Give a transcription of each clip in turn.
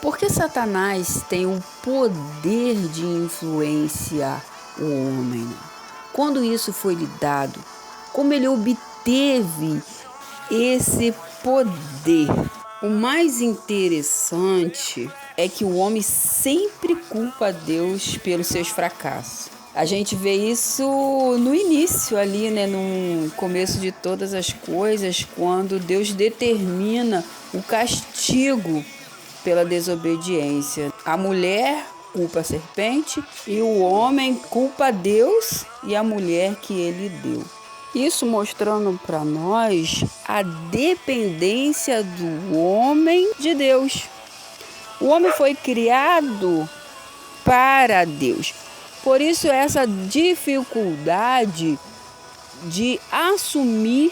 Porque Satanás tem o poder de influenciar o homem. Quando isso foi lhe dado, como ele obteve esse poder? O mais interessante é que o homem sempre culpa Deus pelos seus fracassos. A gente vê isso no início ali, no começo de todas as coisas, quando Deus determina o castigo pela desobediência. A mulher culpa a serpente e o homem culpa Deus e a mulher que ele deu. Isso mostrando para nós a dependência do homem de Deus. O homem foi criado para Deus. Por isso, essa dificuldade de assumir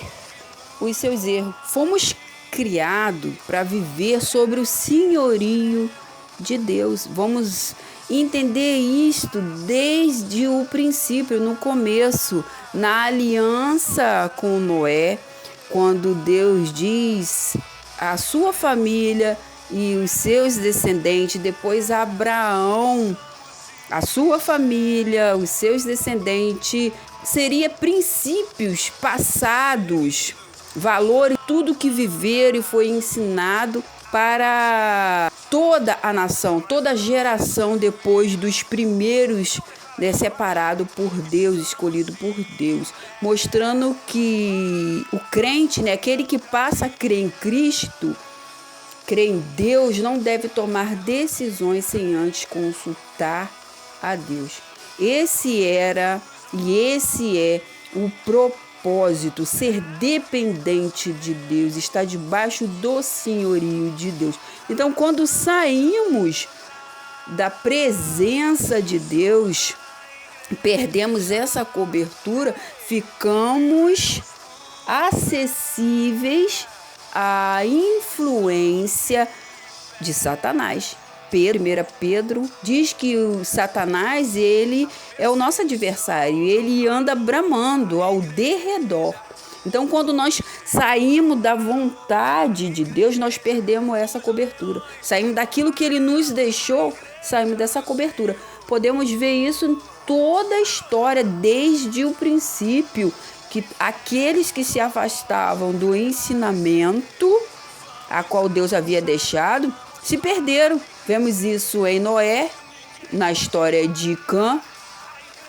os seus erros. Fomos criados para viver sobre o senhorio de Deus. Vamos entender isto desde o princípio, no começo, na aliança com Noé, quando Deus diz a sua família e os seus descendentes, depois Abraão, a sua família, os seus descendentes, seria princípios passados, valores, tudo que viveram e foi ensinado para toda a nação, toda a geração depois dos primeiros, separado por Deus, escolhido por Deus, mostrando que o crente, aquele que passa a crer em Cristo, crer em Deus, não deve tomar decisões sem antes consultar a Deus. Esse era e esse é o propósito, ser dependente de Deus, estar debaixo do senhorio de Deus. Então, quando saímos da presença de Deus, perdemos essa cobertura, ficamos acessíveis à influência de Satanás. 1 Pedro diz que o Satanás, ele é o nosso adversário, ele anda bramando ao derredor. Então, quando nós saímos da vontade de Deus, nós perdemos essa cobertura. Saímos daquilo que ele nos deixou, saímos dessa cobertura. Podemos ver isso em toda a história, desde o princípio, que aqueles que se afastavam do ensinamento a qual Deus havia deixado, se perderam. Vemos isso em Noé, na história de Cã.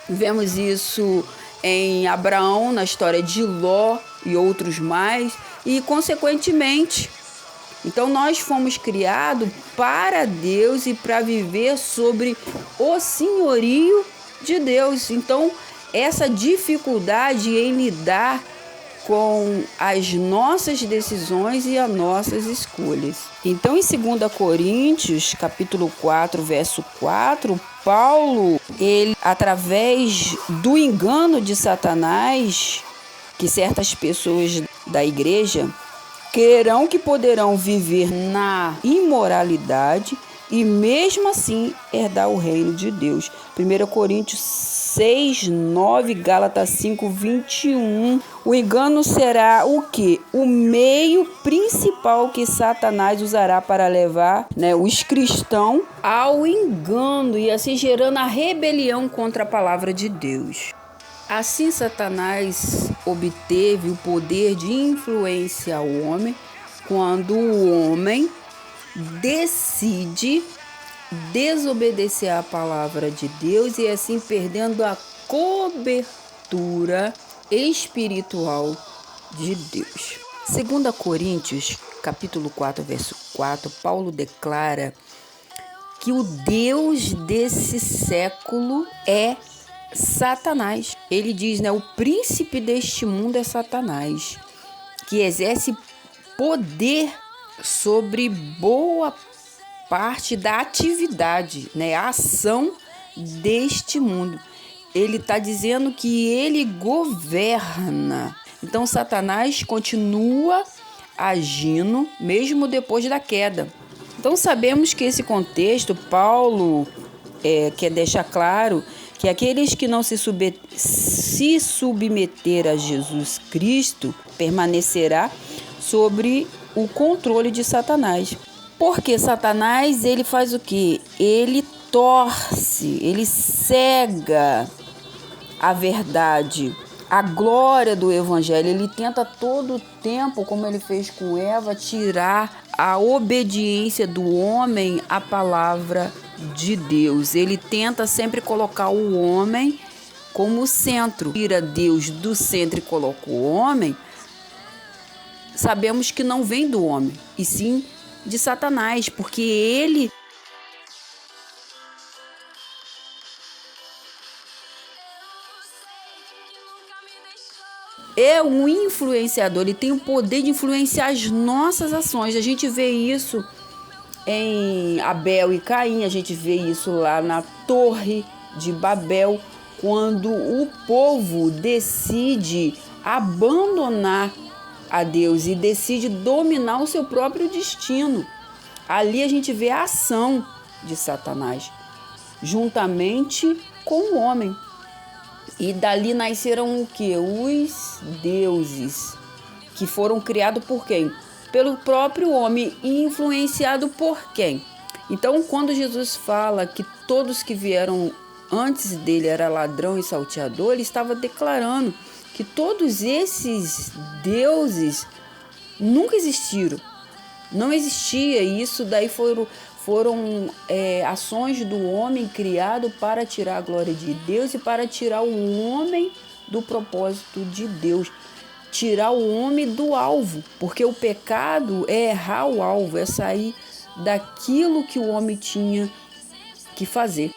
Vemos isso em Abraão, na história de Ló e outros mais. E, consequentemente, então nós fomos criados para Deus e para viver sobre o senhorio de Deus. Então, essa dificuldade em lidar com as nossas decisões e as nossas escolhas. Então, em 2 Coríntios, capítulo 4, verso 4, Paulo, ele, através do engano de Satanás, que certas pessoas da igreja crerão que poderão viver na imoralidade e mesmo assim herdar o reino de Deus. 1 Coríntios 6, 9, Gálatas 5, 21. O engano será o quê? O meio principal que Satanás usará para levar os cristãos ao engano e assim gerando a rebelião contra a palavra de Deus. Assim, Satanás obteve o poder de influenciar o homem quando o homem decide desobedecer à palavra de Deus e assim perdendo a cobertura espiritual de Deus. 2 Coríntios, capítulo 4, verso 4, Paulo declara que o Deus desse século é Satanás. Ele diz, o príncipe deste mundo é Satanás, que exerce poder sobre boa parte da atividade, a ação deste mundo. Ele está dizendo que ele governa. Então, Satanás continua agindo mesmo depois da queda. Então, sabemos que esse contexto, Paulo quer deixar claro que aqueles que não se submeter a Jesus Cristo permanecerá sobre o controle de Satanás. Porque Satanás, ele faz o quê? Ele torce, ele cega a verdade, a glória do evangelho. Ele tenta todo o tempo, como ele fez com Eva, tirar a obediência do homem à palavra de Deus. Ele tenta sempre colocar o homem como centro. Tira Deus do centro e coloca o homem. Sabemos que não vem do homem, e sim de Satanás, porque ele é um influenciador, ele tem o poder de influenciar as nossas ações. A gente vê isso em Abel e Caim, a gente vê isso lá na Torre de Babel, quando o povo decide abandonar a Deus e decide dominar o seu próprio destino. Ali a gente vê a ação de Satanás, juntamente com o homem. E dali nasceram o quê? Os deuses, que foram criados por quem? Pelo próprio homem e influenciado por quem? Então, quando Jesus fala que todos que vieram antes dele era ladrão e salteador, ele estava declarando que todos esses deuses nunca existiram. Não existia, e isso daí foram ações do homem criado para tirar a glória de Deus e para tirar o homem do propósito de Deus, tirar o homem do alvo, porque o pecado é errar o alvo, é sair daquilo que o homem tinha que fazer.